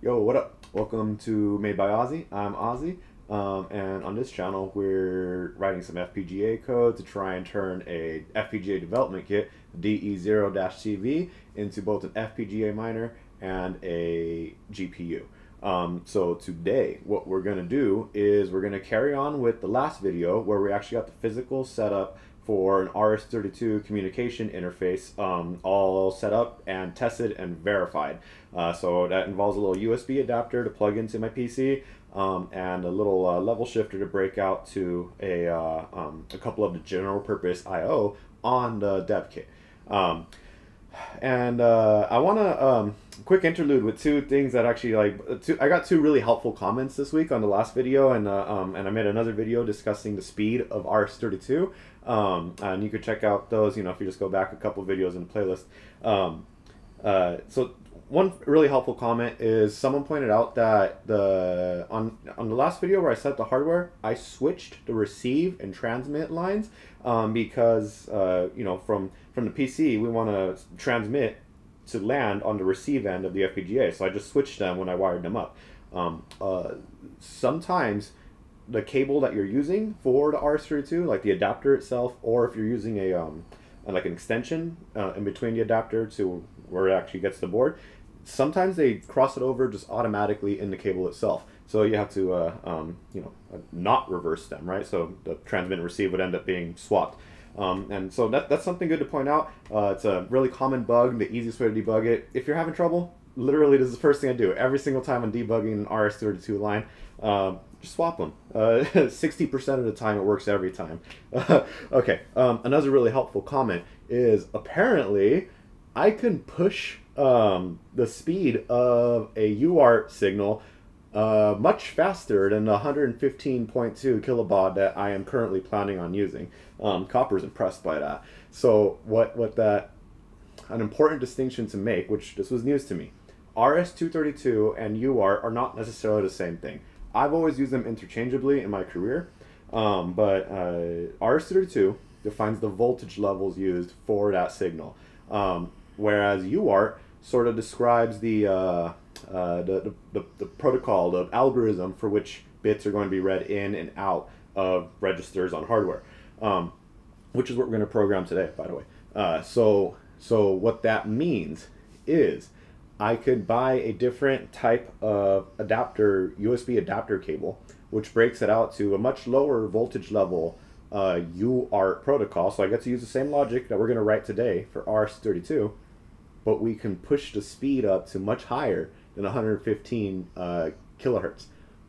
Yo, what up? Welcome to Made by Ozzy. I'm Ozzy, and on this channel we're writing some FPGA code to try and turn a FPGA development kit, DE0-CV, into both an FPGA miner and a GPU. So today what we're going to do is we're going to carry on with the last video where we actually got the physical setup for an RS232 communication interface all set up and tested and verified. So that involves a little USB adapter to plug into my PC and a little level shifter to break out to a couple of the general purpose I/O on the dev kit. I want to quick interlude with two things that actually I got two really helpful comments this week on the last video, and I made another video discussing the speed of RS232, and you could check out those, if you just go back a couple videos in the playlist. So one really helpful comment is someone pointed out that on the last video where I set the hardware, I switched the receive and transmit lines because from the PC we want to transmit to land on the receive end of the FPGA, so I just switched them when I wired them up. Sometimes the cable that you're using for the RS232, like the adapter itself, or if you're using like an extension in between the adapter to where it actually gets the board, sometimes they cross it over just automatically in the cable itself. So you have to not reverse them, right? So the transmit and receive would end up being swapped. And so that's something good to point out. It's a really common bug, the easiest way to debug it. If you're having trouble, literally this is the first thing I do. Every single time I'm debugging an RS232 line, just swap them. 60% of the time it works every time. Okay, another really helpful comment is apparently I can push the speed of a UART signal much faster than the 115.2 kilobaud that I am currently planning on using. Copper's impressed by that. So an important distinction to make, which this was news to me, RS232 and UART are not necessarily the same thing. I've always used them interchangeably in my career, but RS232 defines the voltage levels used for that signal, whereas UART sort of describes the protocol, the algorithm for which bits are going to be read in and out of registers on hardware, which is what we're going to program today, by the way. So what that means is I could buy a different type of adapter, USB adapter cable, which breaks it out to a much lower voltage level UART protocol. So I get to use the same logic that we're going to write today for RS232, but we can push the speed up to much higher than 115 kilohertz.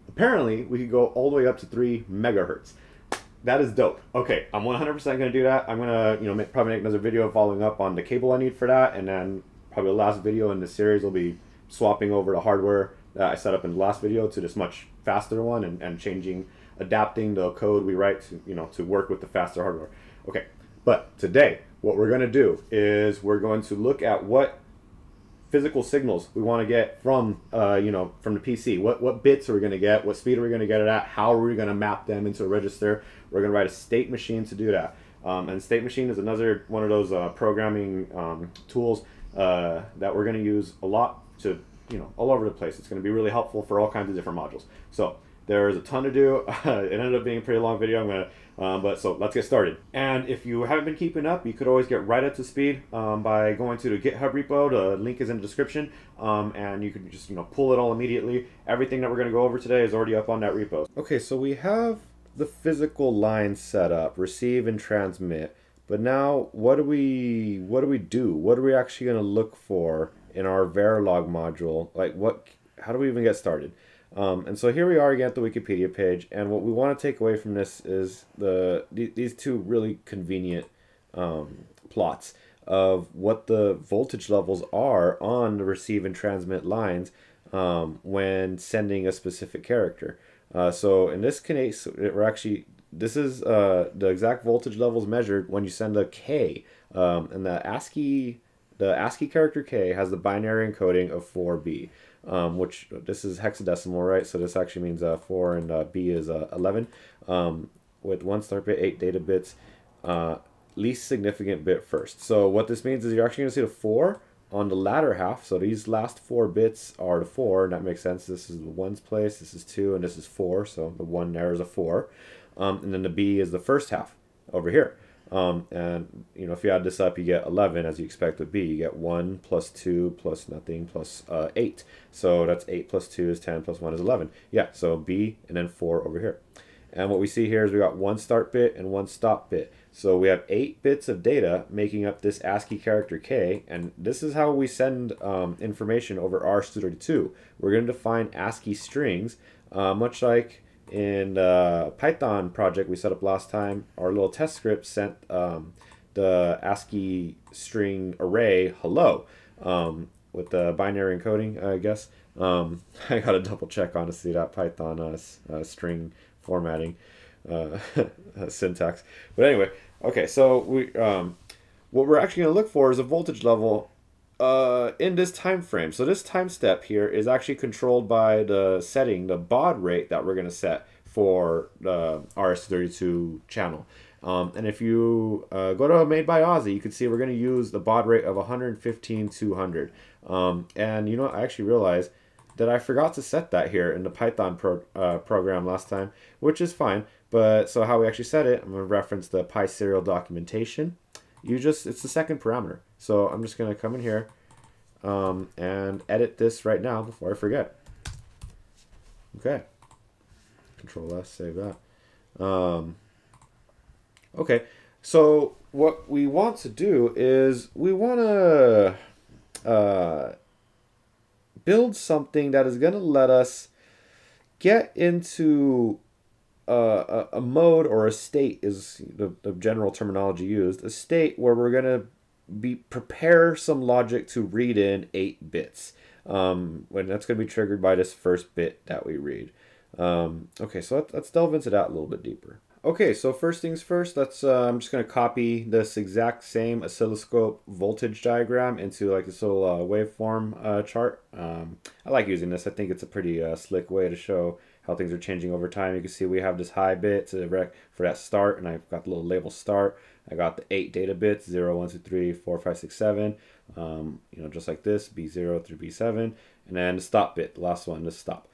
Apparently, we could go all the way up to 3 megahertz. That is dope. Okay, I'm 100% going to do that. I'm going to probably make another video following up on the cable I need for that, and then probably the last video in this series will be swapping over the hardware that I set up in the last video to this much faster one, and adapting the code we write to work with the faster hardware. Okay, but today what we're going to do is we're going to look at what physical signals we want to get from from the PC. What bits are we going to get? What speed are we going to get it at? How are we going to map them into a register? We're going to write a state machine to do that. And state machine is another one of those programming tools that we're going to use a lot to all over the place. It's going to be really helpful for all kinds of different modules. So there's a ton to do. It ended up being a pretty long video. So let's get started. And if you haven't been keeping up, you could always get right up to speed by going to the GitHub repo. The link is in the description, and you can just pull it all immediately. Everything that we're going to go over today is already up on that repo. Okay, so we have the physical line set up, receive and transmit. But now, what do we do? What are we actually going to look for in our verilog module? How do we even get started? And so here we are again at the Wikipedia page, and what we want to take away from this is these two really convenient plots of what the voltage levels are on the receive and transmit lines when sending a specific character. So in this case, this is the exact voltage levels measured when you send a K, and the ASCII character K has the binary encoding of 4B. Which this is hexadecimal, right? So this actually means 4 and B is 11, with 1 start bit, 8 data bits, least significant bit first. So what this means is you're actually going to see the 4 on the latter half, so these last 4 bits are the 4, and that makes sense. This is the 1's place, this is 2, and this is 4, so the 1 there is a 4. And then the B is the first half over here. And you know, if you add this up, you get 11 as you expect with B. You get 1 plus 2 plus nothing plus 8. So that's 8 plus 2 is 10 plus 1 is 11. Yeah, so B and then 4 over here. And what we see here is we got 1 start bit and 1 stop bit. So we have 8 bits of data making up this ASCII character K, and this is how we send information over RS232. We're going to define ASCII strings, much like in the Python project we set up last time. Our little test script sent the ASCII string array hello with the binary encoding, I guess. I got to double check, honestly, that Python string formatting syntax. But anyway, okay, so we what we're actually going to look for is a voltage level in this time frame. So this time step here is actually controlled by the setting, the baud rate that we're going to set for the RS232 channel. And if you go to madebyozzy, you can see we're going to use the baud rate of 115/200. And you know, I actually realized that I forgot to set that here in the Python program last time, which is fine. But so how we actually set it, I'm going to reference the PySerial documentation. It's the second parameter. So I'm just going to come in here and edit this right now before I forget. Okay. Control S, save that. Okay, so what we want to do is we want to build something that is going to let us get into a mode, or a state is the general terminology used, a state where we're going to prepare some logic to read in 8 bits. When that's going to be triggered by this first bit that we read. Okay, so let's delve into that a little bit deeper. Okay, so first things first, I'm just going to copy this exact same oscilloscope voltage diagram into like this little waveform chart. I like using this. I think it's a pretty slick way to show how things are changing over time. You can see we have this high bit for that start, and I've got the little label start. I got the 8 data bits, 0, 1, 2, 3, 4, 5, 6, 7, you know, just like this, B0 through B7, and then the stop bit, the last one, the stop.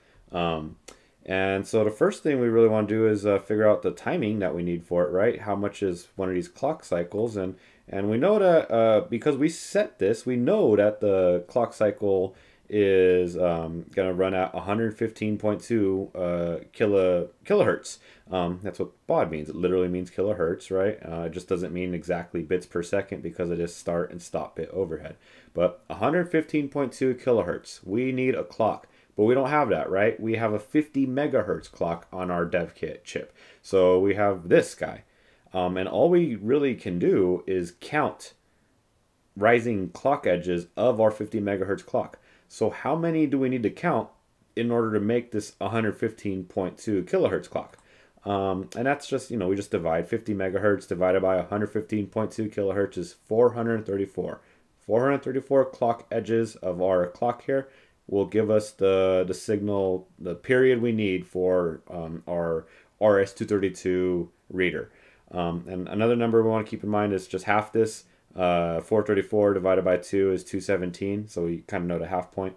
And so the first thing we really want to do is figure out the timing that we need for it, right? How much is one of these clock cycles? And we know that because we set this, we know that the clock cycle is going to run at 115.2 kilohertz. That's what baud means. It literally means kilohertz, right? It just doesn't mean exactly bits per second because it is start and stop bit overhead. But 115.2 kilohertz. We need a clock. But we don't have that, right? We have a 50 megahertz clock on our dev kit chip. So we have this guy. And all we really can do is count rising clock edges of our 50 megahertz clock. So how many do we need to count in order to make this 115.2 kilohertz clock? And that's just, you know, we just divide 50 megahertz divided by 115.2 kilohertz is 434. 434 clock edges of our clock here will give us the signal, the period we need for our RS232 reader. And another number we want to keep in mind is just half this. 434 divided by 2 is 217, so we kind of know the half point.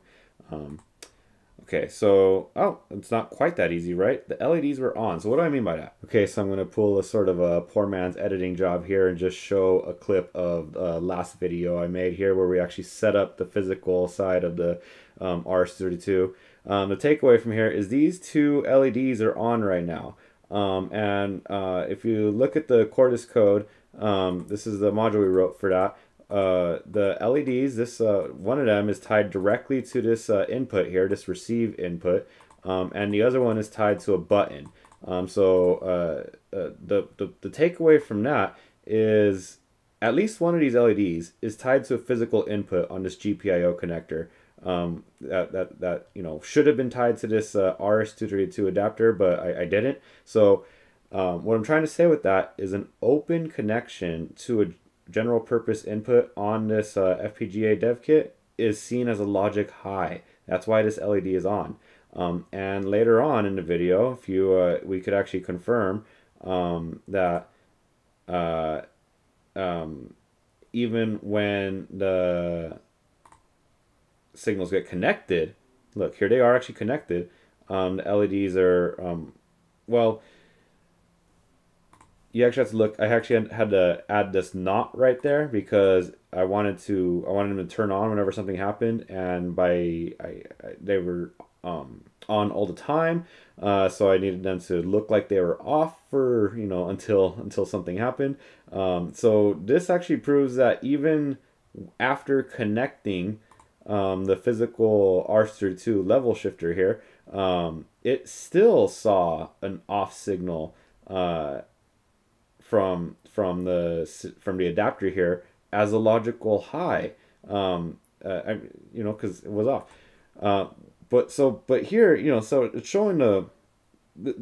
Okay, so, it's not quite that easy, right? The LEDs were on, so what do I mean by that? Okay, so I'm going to pull a sort of a poor man's editing job here and just show a clip of the last video I made here where we actually set up the physical side of the RS32. The takeaway from here is these 2 LEDs are on right now. If you look at the Quartus code, this is the module we wrote for that. The LEDs, this one of them is tied directly to this input here, this receive input, and the other one is tied to a button. The takeaway from that is at least one of these LEDs is tied to a physical input on this GPIO connector. That you know, should have been tied to this RS232 adapter, but I didn't. So what I'm trying to say with that is an open connection to a general purpose input on this FPGA dev kit is seen as a logic high. That's why this LED is on. And later on in the video, if you we could actually confirm that even when the signals get connected, look, here they are actually connected. The LEDs are, well, you actually have to look. I actually had to add this not right there because I wanted them to turn on whenever something happened, and they were on all the time, so I needed them to look like they were off for until something happened. So this actually proves that even after connecting the physical RS232 level shifter here, it still saw an off signal from the adapter here as a logical high, because it was off. But here, so it's showing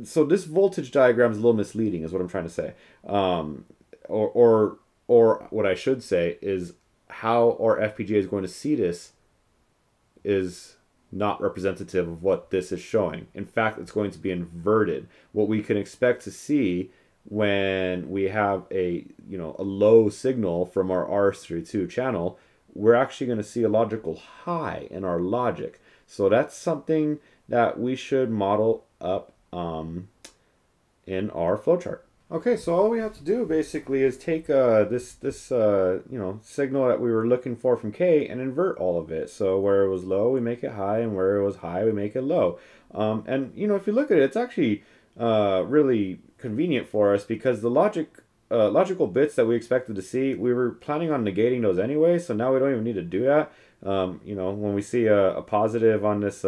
so this voltage diagram is a little misleading, is what I'm trying to say. Or what I should say is how our FPGA is going to see this is not representative of what this is showing. In fact, it's going to be inverted. What we can expect to see when we have a low signal from our RS232 channel, we're actually going to see a logical high in our logic. So that's something that we should model up in our flowchart. Okay, so all we have to do basically is take this signal that we were looking for from K and invert all of it. So where it was low, we make it high, and where it was high, we make it low. And if you look at it, it's actually really convenient for us because the logical bits that we expected to see, we were planning on negating those anyway, so now we don't even need to do that. When we see a positive on this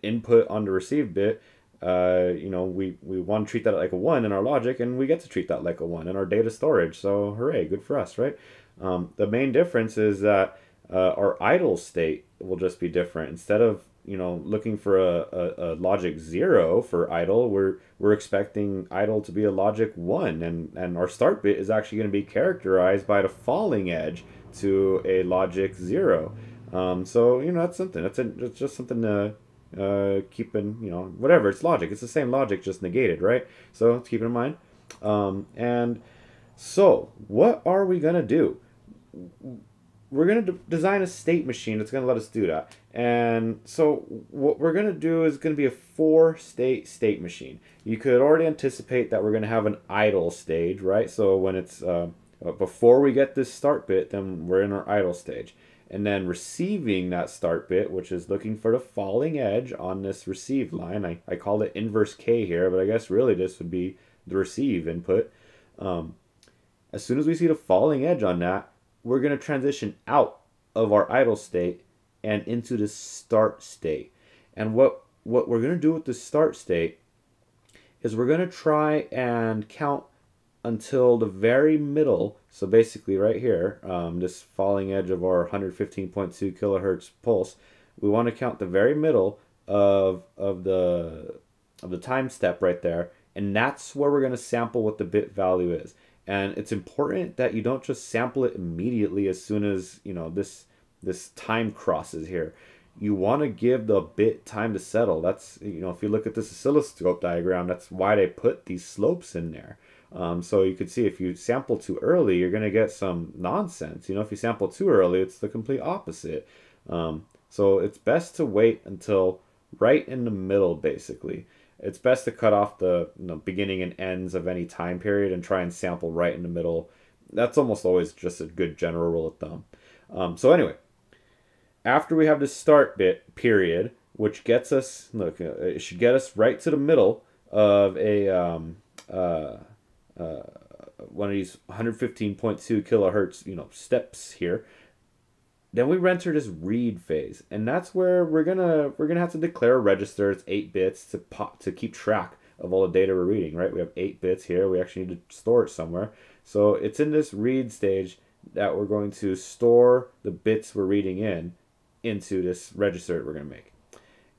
input on the received bit, we want to treat that like a 1 in our logic, and we get to treat that like a 1 in our data storage. So hooray, good for us, right? The main difference is that our idle state will just be different. Instead of looking for a logic 0 for idle, we're expecting idle to be a logic 1, and our start bit is actually going to be characterized by the falling edge to a logic 0. So that's something. It's just something to keep in, whatever, it's logic. It's the same logic, just negated, right? So let's keep it in mind. And so what are we gonna do? We're going to design a state machine that's going to let us do that. And so what we're going to do is going to be a 4-state machine. You could already anticipate that we're going to have an idle stage, right? So when it's before we get this start bit, then we're in our idle stage. And then receiving that start bit, which is looking for the falling edge on this receive line. I called it inverse K here, but I guess really this would be the receive input. As soon as we see the falling edge on that, we're going to transition out of our idle state and into the start state. And what we're going to do with the start state is we're going to try and count until the very middle. So basically right here, this falling edge of our 115.2 kilohertz pulse, we want to count the very middle of the time step right there. And that's where we're going to sample what the bit value is. And it's important that you don't just sample it immediately as soon as this time crosses here. You want to give the bit time to settle. That's if you look at this oscilloscope diagram, that's why they put these slopes in there. So you can see if you sample too early, you're going to get some nonsense. If you sample too early, it's the complete opposite. So it's best to wait until right in the middle, basically. It's best to cut off the beginning and ends of any time period and try and sample right in the middle. That's almost always just a good general rule of thumb. So anyway, after we have this start bit period, which gets us, look, it should get us right to the middle of a one of these 115.2 kilohertz steps here. Then we enter this read phase, and that's where we're gonna have to declare a register. It's 8 bits to keep track of all the data we're reading, right? We have 8 bits here. We actually need to store it somewhere. So it's in this read stage that we're going to store the bits we're reading into this register that we're gonna make.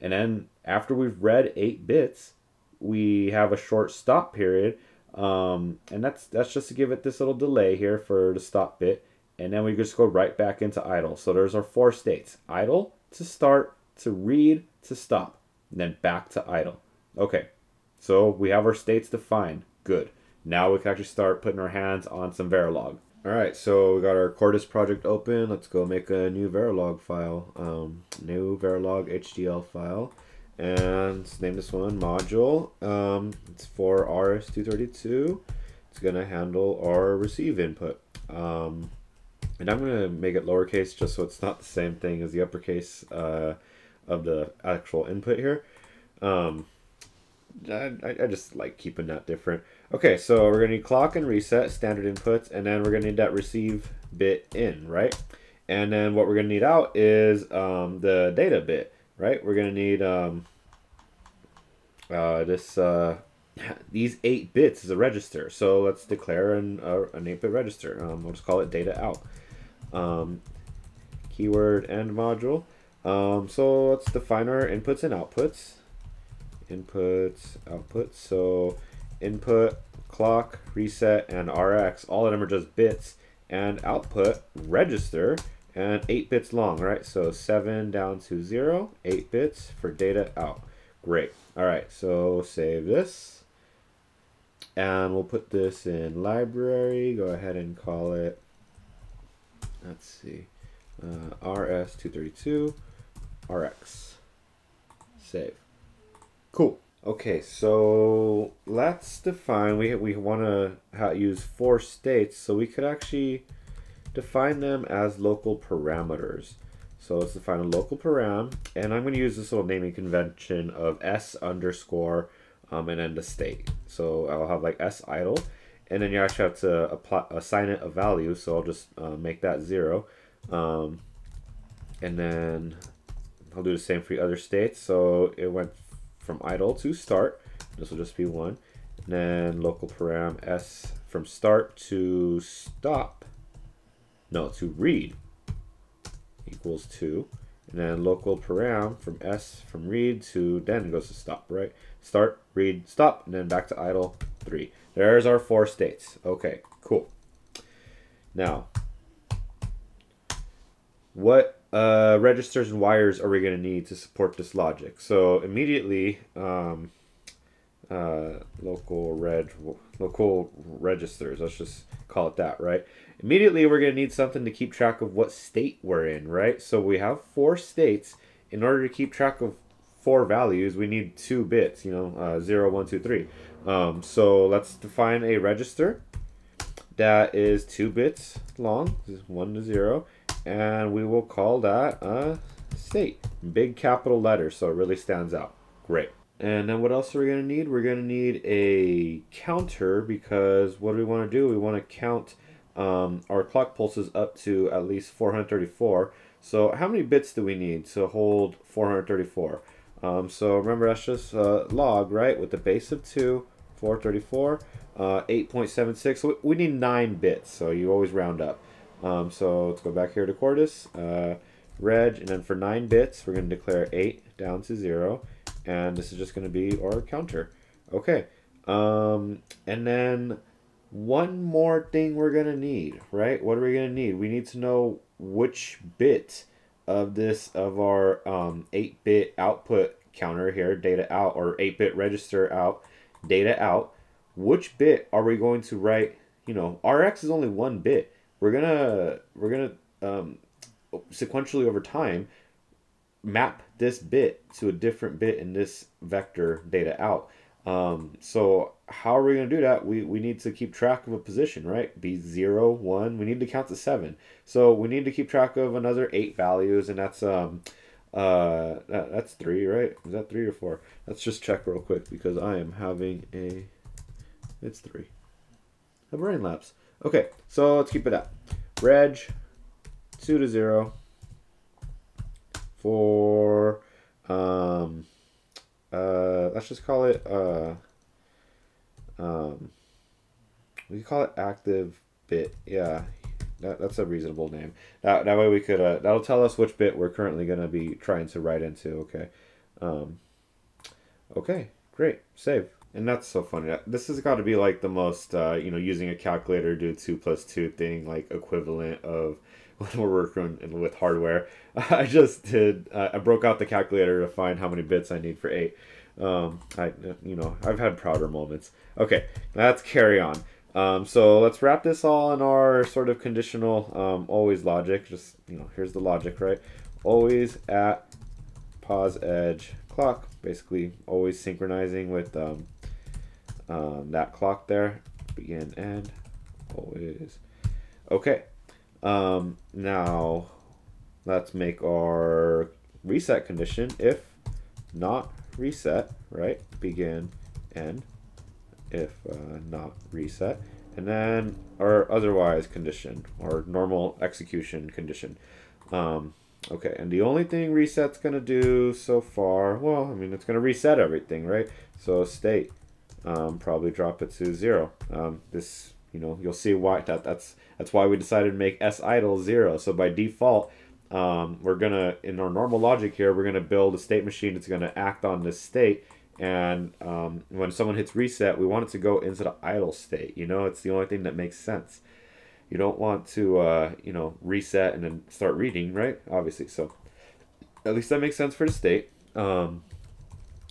And then after we've read 8 bits, we have a short stop period, and that's just to give it this little delay here for the stop bit. And then we just go right back into idle. So there's our 4 states. Idle, to start, to read, to stop. And then back to idle. Okay, so we have our states defined. Good. Now we can actually start putting our hands on some verilog. Alright, so we got our Cordis project open. Let's go make a new verilog file. New verilog HDL file. And let's name this one module. It's for RS232. It's going to handle our receive input. And I'm going to make it lowercase just so it's not the same thing as the uppercase of the actual input here. I just like keeping that different. Okay, so we're going to need clock and reset, standard inputs, and then we're going to need that receive bit in, right? And then what we're going to need out is the data bit, right? We're going to need these 8 bits as a register. So let's declare an 8-bit register. We'll just call it data out. Keyword end module. So let's define our inputs and outputs. Inputs, outputs. So input, clock, reset, and RX. All of them are just bits. And output, register, and 8 bits long, right? So 7 down to 0, 8 bits for data out. Great. All right, so save this. And we'll put this in library. Go ahead and call it, let's see, RS232 RX. Save. Cool. Okay, so let's define, we want to use 4 states, so we could actually define them as local parameters. So let's define a local param, and I'm going to use this little naming convention of s underscore and then the state. So I'll have like s idle, and then you actually have to assign it a value, so I'll just make that 0. And then I'll do the same for the other states. So it went from idle to start. This will just be 1. And then local param s from start to stop. No, to read equals 2. And then local param from s from read to then goes to stop, right? Start, read, stop, and then back to idle, 3. There's our 4 states. Okay, cool. Now, what registers and wires are we going to need to support this logic? So immediately, local registers, let's just call it that, right? Immediately we're going to need something to keep track of what state we're in, right? So we have 4 states. In order to keep track of 4 values, we need 2 bits, 0, 1, 2, 3. So let's define a register that is 2 bits long, 1 to 0. And we will call that a state. Big capital letters, so it really stands out. Great. And then what else are we going to need? We're going to need a counter, because what do we want to do? We want to count our clock pulses up to at least 434. So how many bits do we need to hold 434? So remember, that's just log, right? With the base of 2, 434, 8.76. So we need 9 bits, so you always round up. So let's go back here to Cordis, reg, and then for 9 bits, we're going to declare 8 down to 0, and this is just going to be our counter. Okay, and then one more thing we're going to need, right? What are we going to need? We need to know which bit of our 8-bit output counter here, data out, or 8-bit register out, data out, which bit are we going to write? RX is only 1 bit. We're gonna sequentially over time map this bit to a different bit in this vector data out. So how are we gonna do that? We need to keep track of a position, right? Be 0, 1. We need to count to 7. So we need to keep track of another 8 values, and that's 3, right? Is that 3 or 4? Let's just check real quick, because I am having it's 3. A brain lapse. Okay, so let's keep it up. Reg 2 to 0 for let's just call it we call it active bit. Yeah, that's a reasonable name. That way we could that'll tell us which bit we're currently going to be trying to write into. Okay. Okay, great. Save. And that's so funny. This has got to be like the most, using a calculator to do 2 plus 2 thing, like equivalent of when we're working with hardware. I broke out the calculator to find how many bits I need for 8. I've had prouder moments. Okay, let's carry on. So let's wrap this all in our sort of conditional always logic. Just, here's the logic, right? Always at pause edge clock, basically always synchronizing with that clock there. Begin, end, always. Okay. Now let's make our reset condition. If not reset, right? Begin, end. If not reset, and then our otherwise condition, or normal execution condition. Okay, and the only thing reset's gonna do so far, well, I mean, it's gonna reset everything, right? So state, probably drop it to 0. This, you'll see why that's why we decided to make s idle 0. So by default, we're gonna, in our normal logic here, we're gonna build a state machine that's gonna act on this state. And when someone hits reset, we want it to go into the idle state. It's the only thing that makes sense. You don't want to, reset and then start reading, right? Obviously. So at least that makes sense for the state. And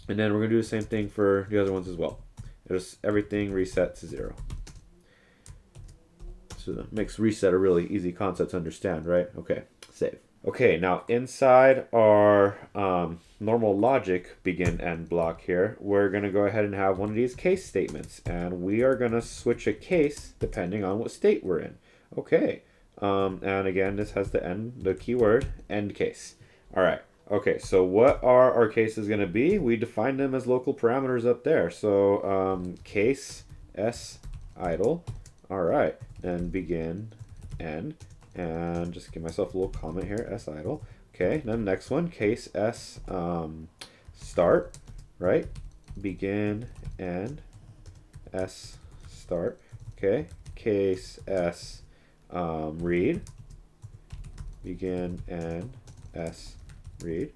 then we're going to do the same thing for the other ones as well. Just everything reset to 0. So that makes reset a really easy concept to understand, right? Okay, save. Okay, now inside our normal logic begin end block here, we're going to go ahead and have one of these case statements, and we are going to switch a case depending on what state we're in. Okay, and again, this has the keyword end case. All right. Okay, so what are our cases going to be? We define them as local parameters up there. So case s idle. All right, and begin end. And just give myself a little comment here, s idle. Okay, then next one, case s start, right? Begin, end, s start. Okay, case s read, begin, end, s read.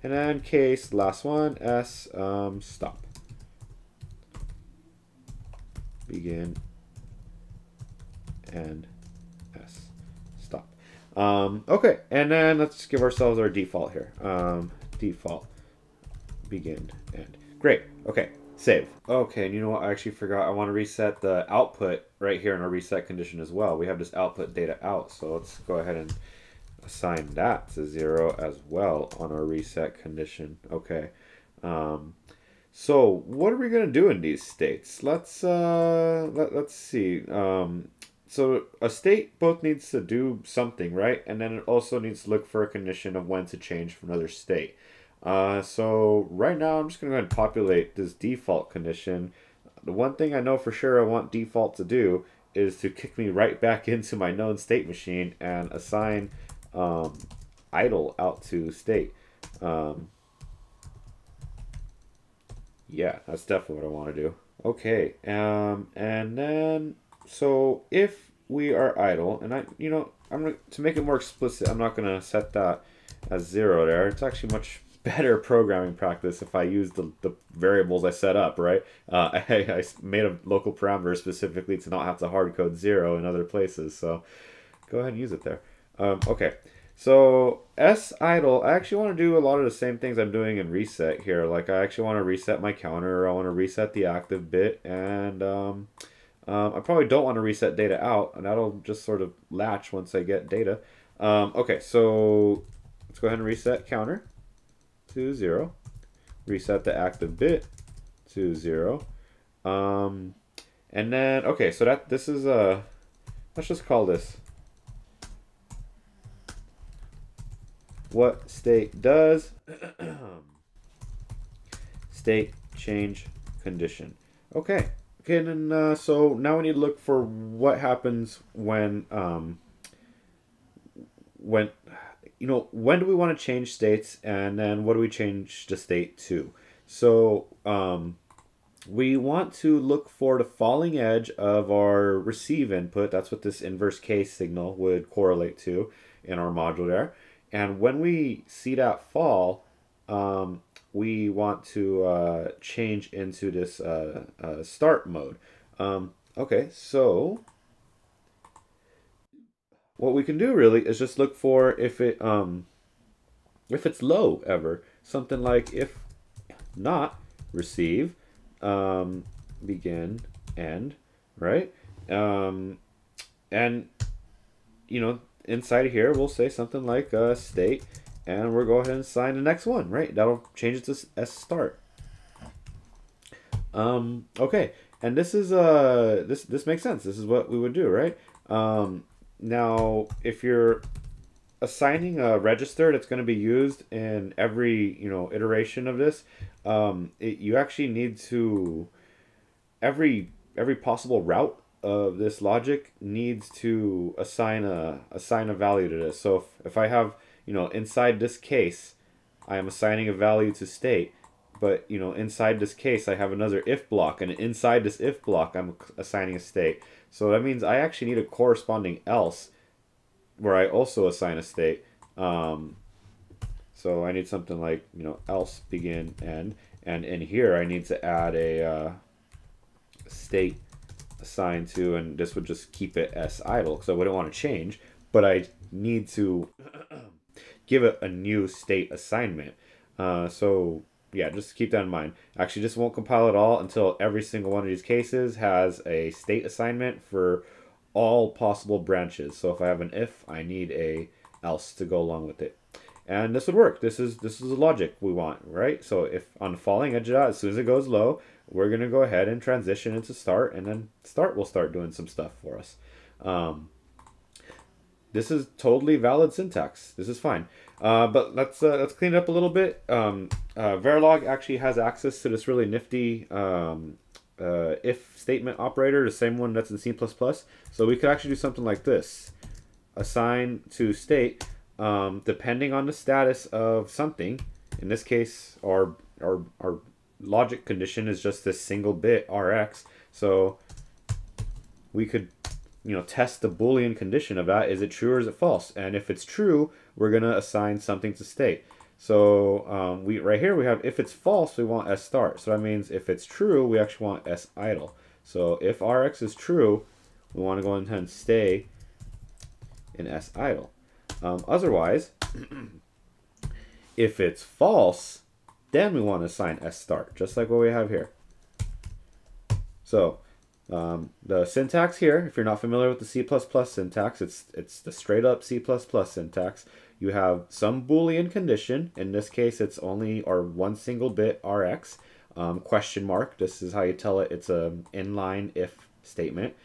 And then case, last one, s stop. Begin, end, s. Okay, and then let's give ourselves our default here. Default, begin, end. Great. Okay, save. Okay, and you know what? I actually forgot. I want to reset the output right here in our reset condition as well. We have this output data out, so let's go ahead and assign that to 0 as well on our reset condition. Okay. So what are we going to do in these states? Let's see. So a state both needs to do something, right? And then it also needs to look for a condition of when to change from another state. So right now I'm just going to go ahead and populate this default condition. The one thing I know for sure I want default to do is to kick me right back into my known state machine and assign idle out to state. Yeah, that's definitely what I want to do. Okay, and then... So if we are idle, and to make it more explicit, I'm not gonna set that as 0 there. It's actually much better programming practice if I use the variables I set up, right? I made a local parameter specifically to not have to hard code 0 in other places, so go ahead and use it there. Okay, so s idle, I actually want to do a lot of the same things I'm doing in reset here. Like I actually want to reset my counter, I want to reset the active bit, and I probably don't want to reset data out, and that'll just sort of latch once I get data. Okay, so let's go ahead and reset counter to 0. Reset the active bit to 0. And then, okay, so this is let's just call this what state does. State change condition. Okay. Okay, and then so now we need to look for what happens when when do we want to change states, and then what do we change the state to? So we want to look for the falling edge of our receive input. That's what this inverse case signal would correlate to in our module there. And when we see that fall, we want to change into this start mode. Okay, so what we can do really is just look for if it's low ever. Something like if not receive, begin, end, right? And you know, inside of here we'll say something like state, and we'll go ahead and assign the next one, right? That'll change it to s start. Okay, and this is this makes sense. This is what we would do, right? Now if you're assigning a register that's going to be used in every, you know, iteration of this, you actually need to, every possible route of this logic needs to assign a value to this. So if I have, you know, inside this case I am assigning a value to state, but you know, inside this case I have another if block, and inside this if block I'm assigning a state. So that means I actually need a corresponding else where I also assign a state. So I need something like, you know, else begin end, and in here I need to add a state assigned to, and this would just keep it as idle because I wouldn't want to change, but I need to give it a new state assignment. So yeah, just keep that in mind. Actually, this won't compile at all until every single one of these cases has a state assignment for all possible branches. So if I have an if, I need a else to go along with it. And this would work. This is the logic we want, right? So if on the falling edge of that, as soon as it goes low, we're going to go ahead and transition into start, and then start will start doing some stuff for us. This is totally valid syntax. This is fine. But let's clean it up a little bit. Verilog actually has access to this really nifty if statement operator, the same one that's in C++. So we could actually do something like this. Assign to state, depending on the status of something. In this case, our logic condition is just this single bit Rx. So we could, you know, test the Boolean condition of that. Is it true or is it false? And if it's true, we're going to assign something to state. So we right here we have if it's false, we want s start. So that means if it's true, we actually want s idle. So if Rx is true, we want to go ahead and stay in s idle. Otherwise, if it's false, then we want to assign s start, just like what we have here. So the syntax here, if you're not familiar with the C++ syntax, it's the straight up C++ syntax. You have some Boolean condition. In this case, it's only or one single bit Rx, question mark. This is how you tell it it's an inline if statement.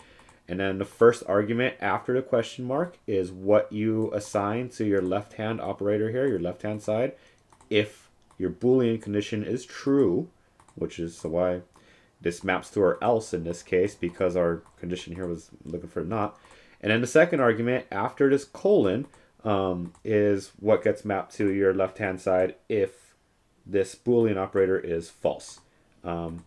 And then the first argument after the question mark is what you assign to your left-hand operator here, your left-hand side. If your Boolean condition is true, which is why this maps to our else in this case, because our condition here was looking for not. And then the second argument after this colon is what gets mapped to your left-hand side if this Boolean operator is false. And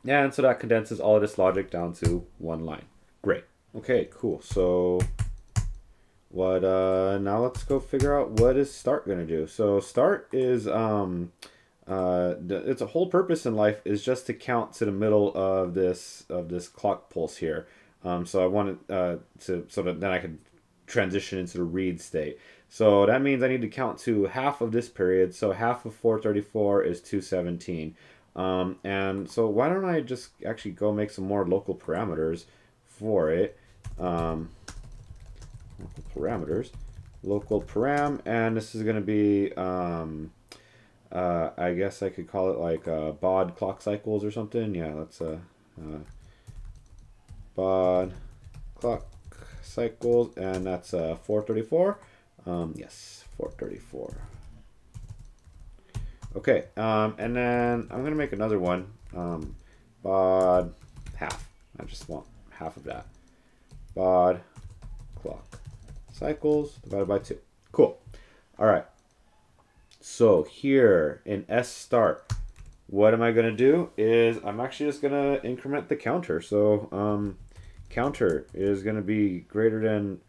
so that condenses all of this logic down to one line. Great. Okay, cool. So what now let's go figure out what is start going to do. So start is its whole purpose in life is just to count to the middle of this clock pulse here. So I want it so that then I can transition into the read state. So that means I need to count to half of this period. So half of 434 is 217. And so why don't I just actually go make some more local parameters for it. Local param, and this is going to be I guess I could call it like baud clock cycles or something. Yeah, let's baud clock cycles, and that's 434. Yes, 434. Okay, and then I'm gonna make another one. Baud half. I just want half of that. Baud clock cycles divided by 2. Cool. All right. So here in s start, what am I going to do is I'm actually just going to increment the counter. So counter is going to be greater than,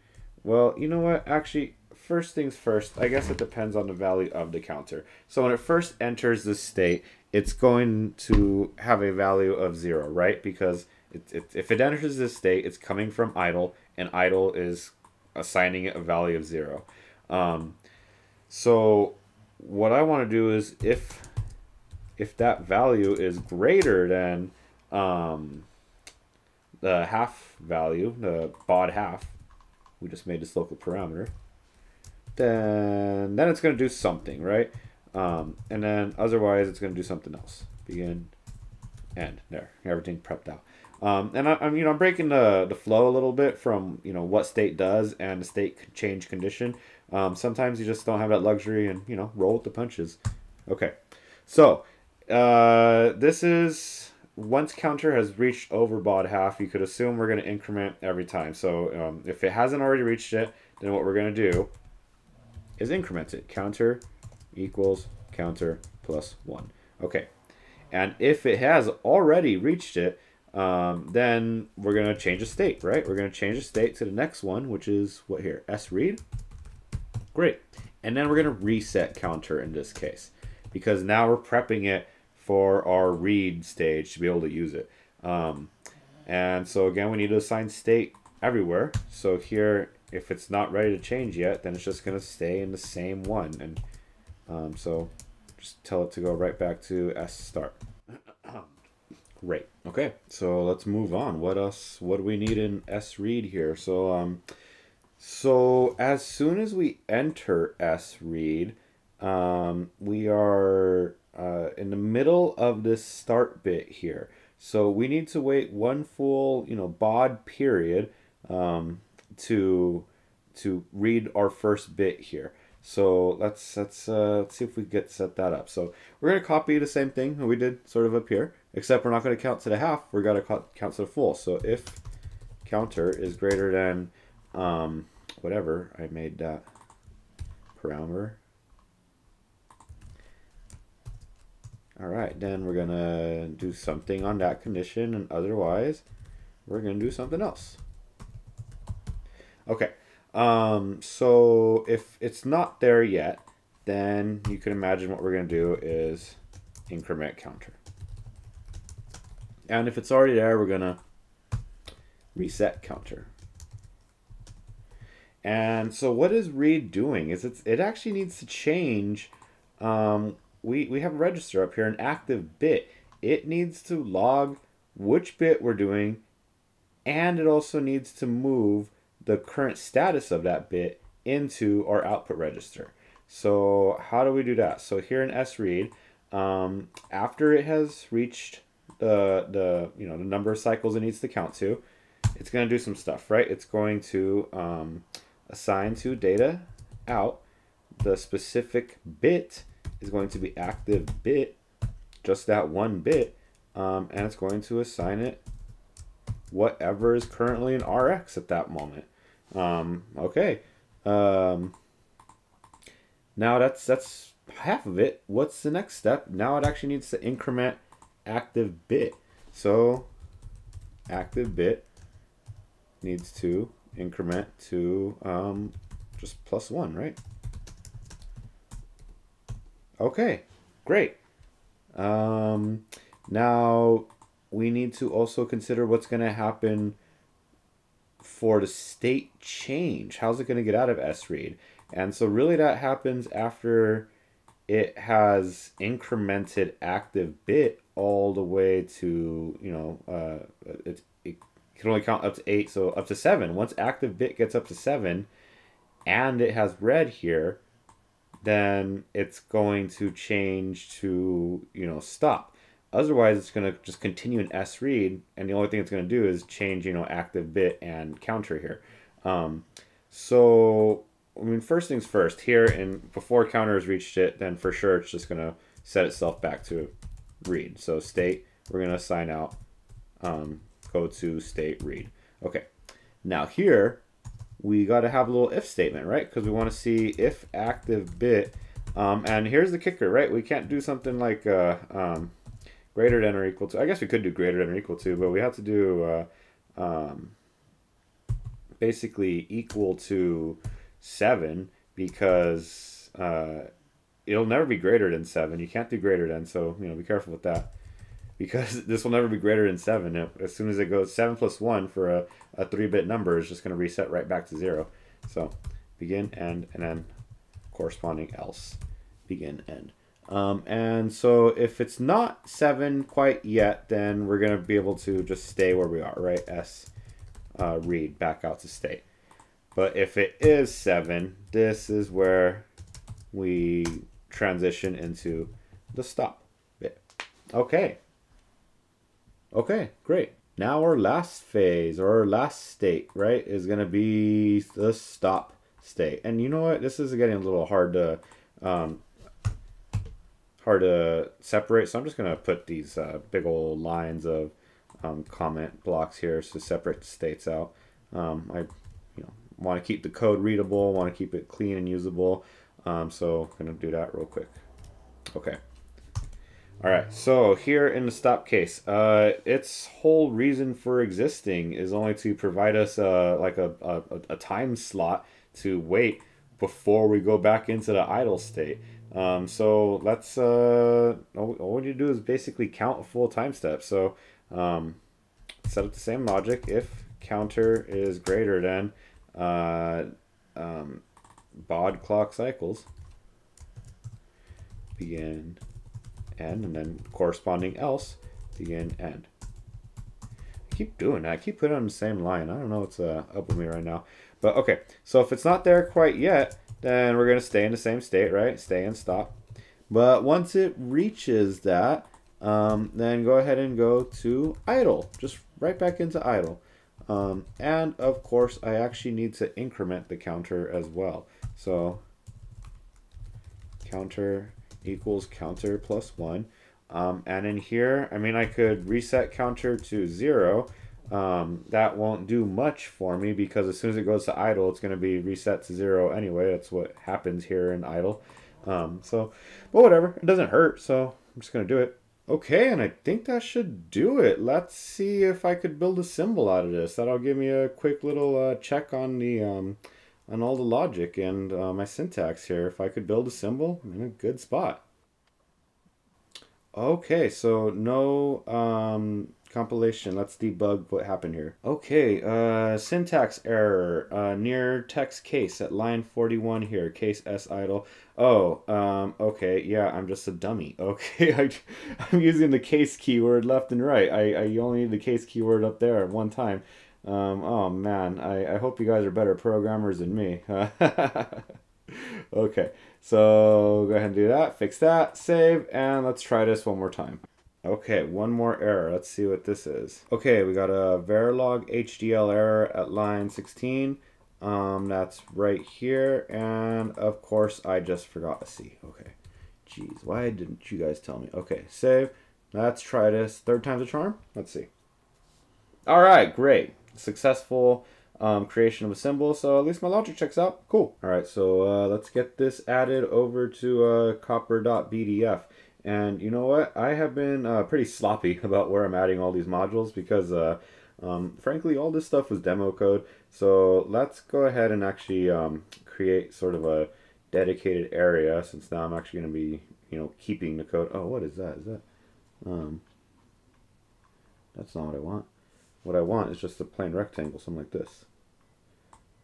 well, you know what? Actually, first things first, I guess it depends on the value of the counter. So when it first enters this state, it's going to have a value of 0, right? Because if it enters this state, it's coming from idle, and idle is assigning it a value of 0. So what I want to do is if that value is greater than the half value, the baud half, we just made this local parameter, then it's going to do something, right? And then otherwise it's going to do something else. Begin, end. There, everything prepped out. And I'm breaking the flow a little bit from what state does and the state change condition. Sometimes you just don't have that luxury, and roll with the punches. Okay, so this is once counter has reached over baud half. You could assume we're going to increment every time. So if it hasn't already reached it, then what we're going to do is increment it. Counter equals counter plus 1. Okay, and if it has already reached it, then we're going to change the state, right? We're going to change the state to the next one, which is what here? sRead. Great. And then we're going to reset counter in this case, because now we're prepping it for our read stage to be able to use it. And so again, we need to assign state everywhere. So here, if it's not ready to change yet, then it's just going to stay in the same one. And so just tell it to go right back to sstart. Great. Okay, so let's move on. What else? What do we need in sRead here? So so as soon as we enter sRead, we are in the middle of this start bit here. So we need to wait one full baud period to read our first bit here. So let's see if we get set that up. So we're going to copy the same thing that we did sort of up here, except we're not going to count to the half. We're going to count to the full. So if counter is greater than whatever I made that parameter. All right, then we're going to do something on that condition, and otherwise we're going to do something else. Okay. So if it's not there yet, then you can imagine what we're going to do is increment counter. And if it's already there, we're going to reset counter. And so what is read doing is it actually needs to change. We have a register up here, an active bit. It needs to log which bit we're doing, and it also needs to move the current status of that bit into our output register. So how do we do that? So here in sRead, after it has reached the number of cycles it needs to count to, it's going to do some stuff, right? It's going to assign to data out the specific bit is going to be active bit, just that one bit, and it's going to assign it whatever is currently in RX at that moment. Okay. Now that's half of it. What's the next step? Now it actually needs to increment active bit. So active bit needs to increment to just +1, right? Okay, great. Now we need to also consider what's going to happen for the state change. How's it going to get out of sRead? And so really that happens after it has incremented active bit all the way to, it can only count up to 8, so up to 7. Once active bit gets up to 7 and it has read here, then it's going to change to, stop. Otherwise, it's going to just continue in sRead, and the only thing it's going to do is change, active bit and counter here. So, first things first, here, and before counter has reached it, then for sure it's just going to set itself back to read. So state, we're going to assign out, go to state read. Okay, now here, we got to have a little if statement, right? Because we want to see if active bit, and here's the kicker, right? We can't do something like greater than or equal to. I guess we could do greater than or equal to, but we have to do basically equal to 7, because it'll never be greater than 7. You can't do greater than, so be careful with that, because this will never be greater than 7. As soon as it goes 7 plus 1 for a 3-bit number is just going to reset right back to 0. So begin, end, and then corresponding else, begin, end. And so if it's not 7 quite yet, then we're going to be able to just stay where we are, right? Read back out to state. But if it is 7, this is where we transition into the stop bit. Okay. Okay, great. Now our last phase, or our last state, right, is going to be the stop state. And you know what? This is getting a little hard to separate. So I'm just going to put these big old lines of comment blocks here to separate the states out. I want to keep the code readable, want to keep it clean and usable. So I'm going to do that real quick. Okay. All right, so here in the stop case, its whole reason for existing is only to provide us like a time slot to wait before we go back into the idle state. So let's, all we need to do is basically count a full time step. So set up the same logic. If counter is greater than baud clock cycles, begin end, and then corresponding else, begin end. I keep doing that. I keep putting on the same line. I don't know what's up with me right now. But okay, so if it's not there quite yet, then we're going to stay in the same state, right? Stay and stop. But once it reaches that, then go ahead and go to idle. Just right back into idle. And of course, I actually need to increment the counter as well. So counter equals counter plus 1. And in here, I mean, I could reset counter to 0. That won't do much for me because as soon as it goes to idle, it's going to be reset to 0 anyway. That's what happens here in idle. But whatever, it doesn't hurt, so I'm just going to do it. Okay, and I think that should do it. Let's see if I could build a symbol out of this. That'll give me a quick little check on the on all the logic and my syntax here. If I could build a symbol, I'm in a good spot. Okay, so no compilation. Let's debug what happened here. Okay, syntax error near text case at line 41 here. Case s idle. Oh, okay, yeah, I'm just a dummy. Okay, I'm using the case keyword left and right. I only need the case keyword up there at one time. Oh man, I hope you guys are better programmers than me. Okay, so go ahead and do that, fix that, save, and let's try this one more time. Okay, one more error. Let's see what this is. Okay, we got a verilog HDL error at line 16. That's right here, and of course I just forgot a C. Okay, jeez, why didn't you guys tell me? Okay, save. Let's try this. Third time's a charm. Let's see. All right, great. Successful creation of a symbol, so at least my logic checks out. Cool. All right, so let's get this added over to copper.bdf. And you know what? I have been pretty sloppy about where I'm adding all these modules because, frankly, all this stuff was demo code. So let's go ahead and actually create sort of a dedicated area, since now I'm actually going to be, keeping the code. Oh, what is that? Is that? That's not what I want. What I want is just a plain rectangle, something like this.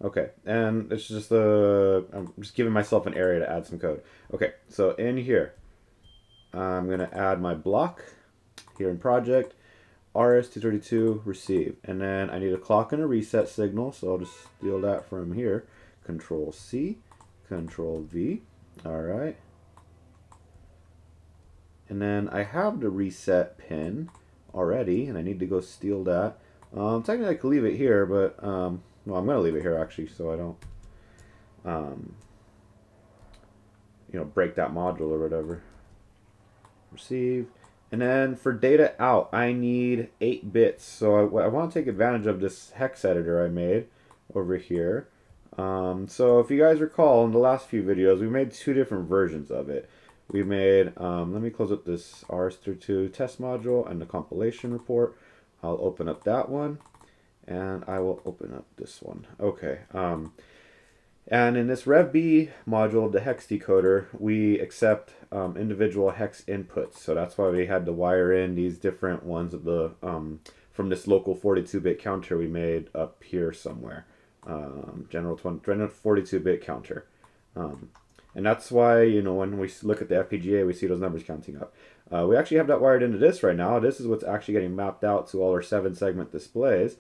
Okay, and it's just I'm just giving myself an area to add some code. Okay, so in here, I'm going to add my block here in project, RS232 receive, and then I need a clock and a reset signal, so I'll just steal that from here. Control C, Control V, all right. And then I have the reset pin already, and I need to go steal that. Technically I could leave it here, but well, I'm going to leave it here actually, so I don't break that module or whatever. Receive, and then for data out I need 8 bits, so I want to take advantage of this hex editor I made over here. So if you guys recall, in the last few videos we made 2 different versions of it. We made let me close up this RS232 test module and the compilation report. I'll open up that one, and I will open up this one. Okay, and in this RevB module, the hex decoder, we accept individual hex inputs. So that's why we had to wire in these different ones of the from this local 42-bit counter we made up here somewhere. General 42-bit counter. And that's why, you know, when we look at the FPGA, we see those numbers counting up. We actually have that wired into this right now. This is what's actually getting mapped out to all our 7-segment displays.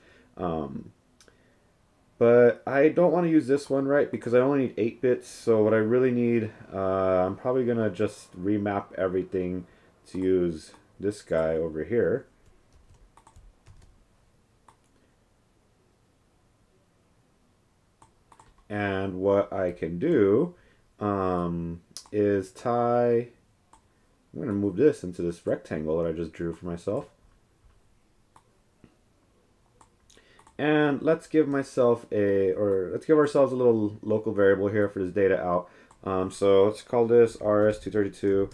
But I don't want to use this one, right, because I only need 8 bits. So what I really need, I'm probably going to just remap everything to use this guy over here. And what I can do is tie, I'm going to move this into this rectangle that I just drew for myself. And let's give myself let's give ourselves a little local variable here for this data out. So let's call this RS232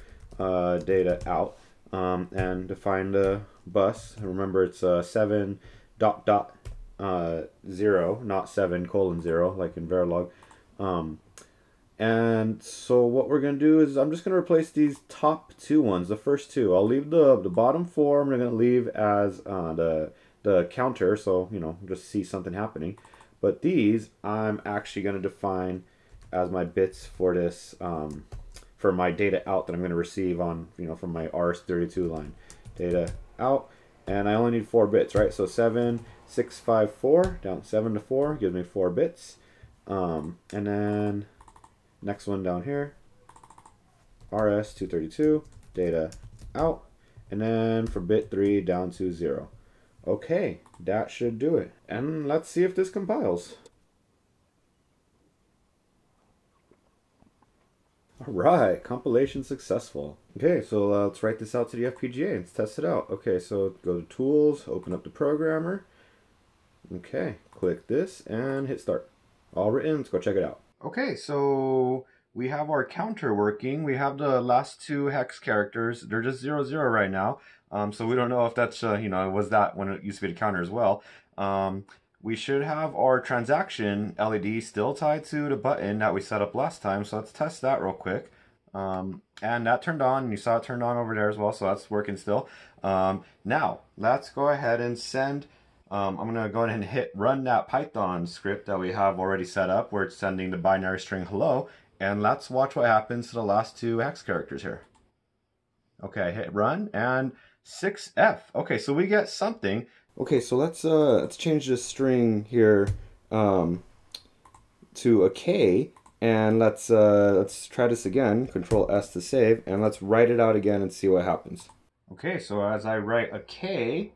data out, and define the bus. Remember, it's 7 dot dot 0, not 7:0, like in verilog. And so what we're going to do is I'm just going to replace these top 2 ones, the first 2. I'll leave the bottom 4, I'm going to leave as the counter, so, you know, just see something happening. But these I'm actually going to define as my bits for this, for my data out that I'm going to receive on, you know, from my RS232 line. Data out, and I only need 4 bits, right? So 7, 6, 5, 4, down 7 to 4 gives me 4 bits. And then next one down here, RS232 data out, and then for bit 3 down to 0. Okay, that should do it. And let's see if this compiles. Alright, compilation successful. Okay, so let's write this out to the FPGA. Let's test it out. Okay, so go to Tools, open up the programmer. Okay, click this and hit start. All written, let's go check it out. Okay, so we have our counter working. We have the last 2 hex characters. They're just 0, 0 right now. So we don't know if that's, you know, was that when it used to be the counter as well. We should have our transaction LED still tied to the button that we set up last time. So let's test that real quick. And that turned on. You saw it turned on over there as well. So that's working still. Now, let's go ahead and send... I'm going to go ahead and hit run that Python script that we have already set up where it's sending the binary string hello. And let's watch what happens to the last 2 hex characters here. Okay, hit run and 6F. Okay, so we get something. Okay, so let's change this string here to a K, and let's try this again. Control S to save, and let's write it out again and see what happens. Okay, so as I write a K,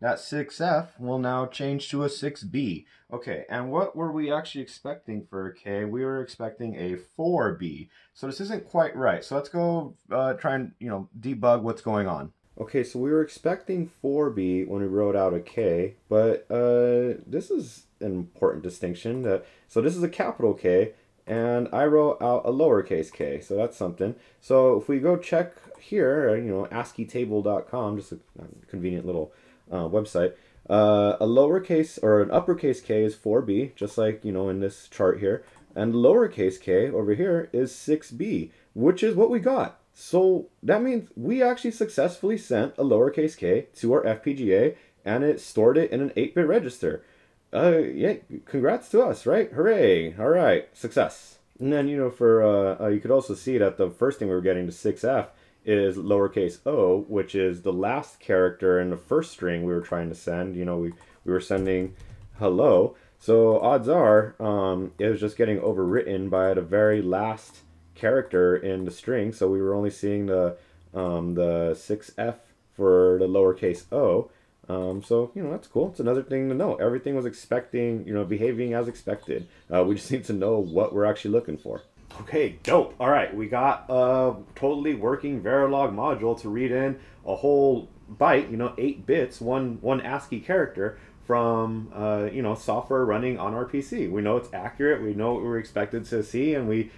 that 6F will now change to a 6B. Okay, and what were we actually expecting for a K? We were expecting a 4B. So this isn't quite right. So let's go try and, you know, debug what's going on. Okay, so we were expecting 4B when we wrote out a K, but this is an important distinction. So this is a capital K, and I wrote out a lowercase k, so that's something. So if we go check here, you know, ASCIItable.com, just a convenient little website, a lowercase or an uppercase k is 4b, just like, you know, in this chart here, and lowercase k over here is 6b, which is what we got. So that means we actually successfully sent a lowercase k to our FPGA, and it stored it in an 8-bit register. Yeah, congrats to us, right? Hooray! All right, success. And then, you know, for you could also see that the first thing we were getting to 6F is lowercase o, which is the last character in the first string we were trying to send. You know, we were sending hello. So odds are it was just getting overwritten by the very last character in the string. So we were only seeing the 6F for the lowercase o. So, you know, that's cool. It's another thing to know. Everything was expecting, you know, behaving as expected. We just need to know what we're actually looking for. Okay, dope. All right, we got a totally working Verilog module to read in a whole byte, you know, 8 bits, one ASCII character from, you know, software running on our PC. We know it's accurate. We know what we were expected to see, and we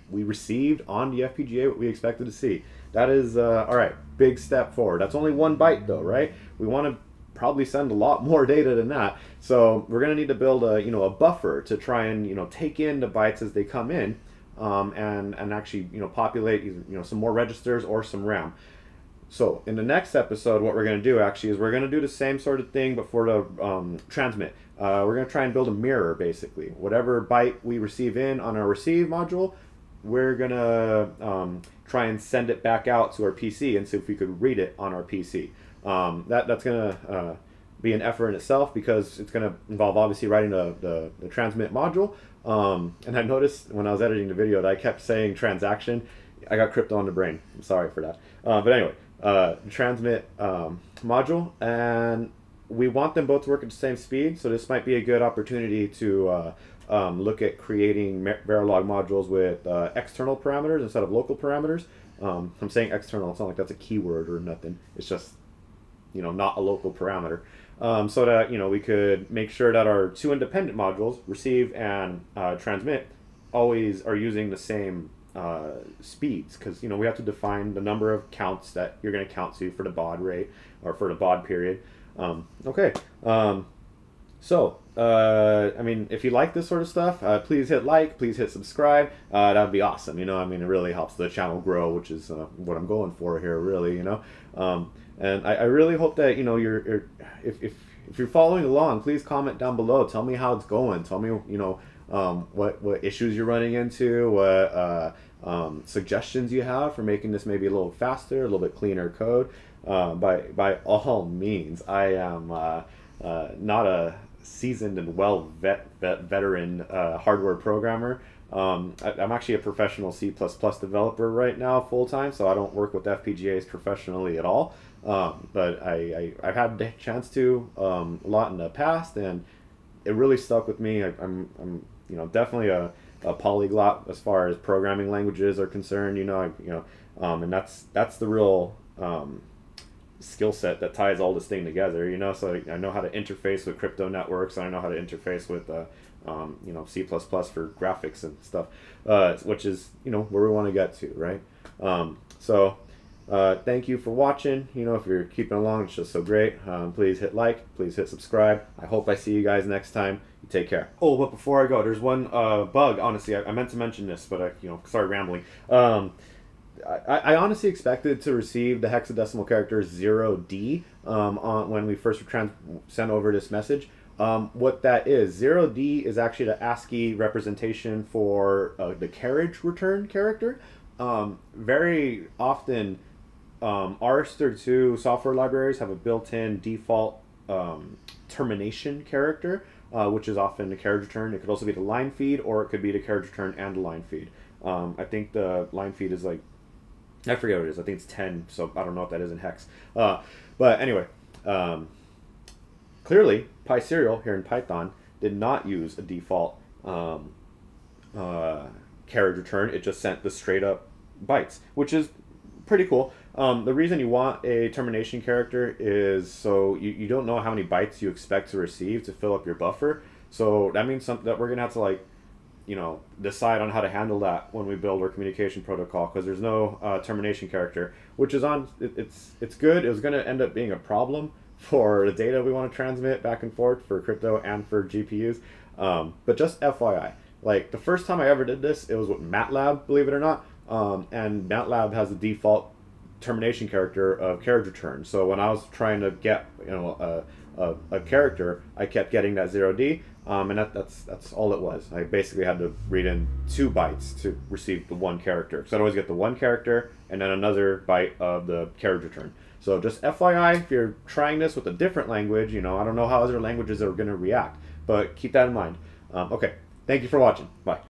received on the FPGA what we expected to see. That is, all right, big step forward. That's only 1 byte though, right? We want to probably send a lot more data than that. So we're going to need to build a, you know, a buffer to try and, you know, take in the bytes as they come in, and actually, you know, populate, you know, some more registers or some RAM. So in the next episode, what we're going to do actually is we're going to do the same sort of thing, but for the transmit. We're going to try and build a mirror, basically. Whatever byte we receive in on our receive module, we're gonna try and send it back out to our PC and see if we could read it on our PC. That's gonna be an effort in itself, because it's going to involve obviously writing the transmit module. And I noticed when I was editing the video that I kept saying transaction. I got crypto on the brain. I'm sorry for that. But anyway, transmit module, and we want them both to work at the same speed. So this might be a good opportunity to look at creating verilog modules with external parameters instead of local parameters. I'm saying external. It's not like that's a keyword or nothing. It's just, you know, not a local parameter. So that, you know, we could make sure that our two independent modules, receive and transmit, always are using the same speeds, because, you know, we have to define the number of counts that you're going to count to for the baud rate, or for the baud period. Okay. So, I mean, if you like this sort of stuff, please hit like, please hit subscribe. That would be awesome. You know, I mean, it really helps the channel grow, which is what I'm going for here, really, you know. And I really hope that, you know, if you're following along, please comment down below. Tell me how it's going. Tell me, you know, what issues you're running into, what suggestions you have for making this maybe a little faster, a little bit cleaner code. By all means, I am not a seasoned and veteran hardware programmer. I'm actually a professional C++ developer right now, full-time, so I don't work with FPGAs professionally at all. But I've had the chance to a lot in the past, and it really stuck with me. I'm you know, definitely a polyglot as far as programming languages are concerned. You know, and that's the real skill set that ties all this thing together. You know, so I know how to interface with crypto networks, and I know how to interface with you know, C++ for graphics and stuff, which is, you know, where we want to get to, right? So thank you for watching. You know, if you're keeping along, it's just so great. Please hit like, please hit subscribe. I hope I see you guys next time. You take care. Oh, but before I go, there's one bug. Honestly, I meant to mention this, but I, you know, started rambling. I honestly expected to receive the hexadecimal character 0D when we first sent over this message. What that is, 0D is actually the ASCII representation for the carriage return character. Very often, RS232 software libraries have a built-in default termination character, which is often the carriage return. It could also be the line feed, or it could be the carriage return and the line feed. I think the line feed is like, I forget what it is. I think it's 10, so I don't know if that is in hex. But anyway, clearly, PySerial here in Python did not use a default carriage return. It just sent the straight up bytes, which is pretty cool. The reason you want a termination character is so you don't know how many bytes you expect to receive to fill up your buffer. So that means something that we're gonna have to, like, you know, decide on how to handle that when we build our communication protocol, because there's no termination character, which is it's good. It was going to end up being a problem for the data we want to transmit back and forth for crypto and for GPUs. But just FYI, like, the first time I ever did this, it was with MATLAB, believe it or not. And MATLAB has the default termination character of carriage return. So when I was trying to get, you know, a character, I kept getting that 0D. And that's all it was. I basically had to read in 2 bytes to receive the 1 character. So I'd always get the 1 character and then another byte of the carriage return. So just FYI, if you're trying this with a different language, you know, I don't know how other languages are going to react, but keep that in mind. Okay, thank you for watching. Bye.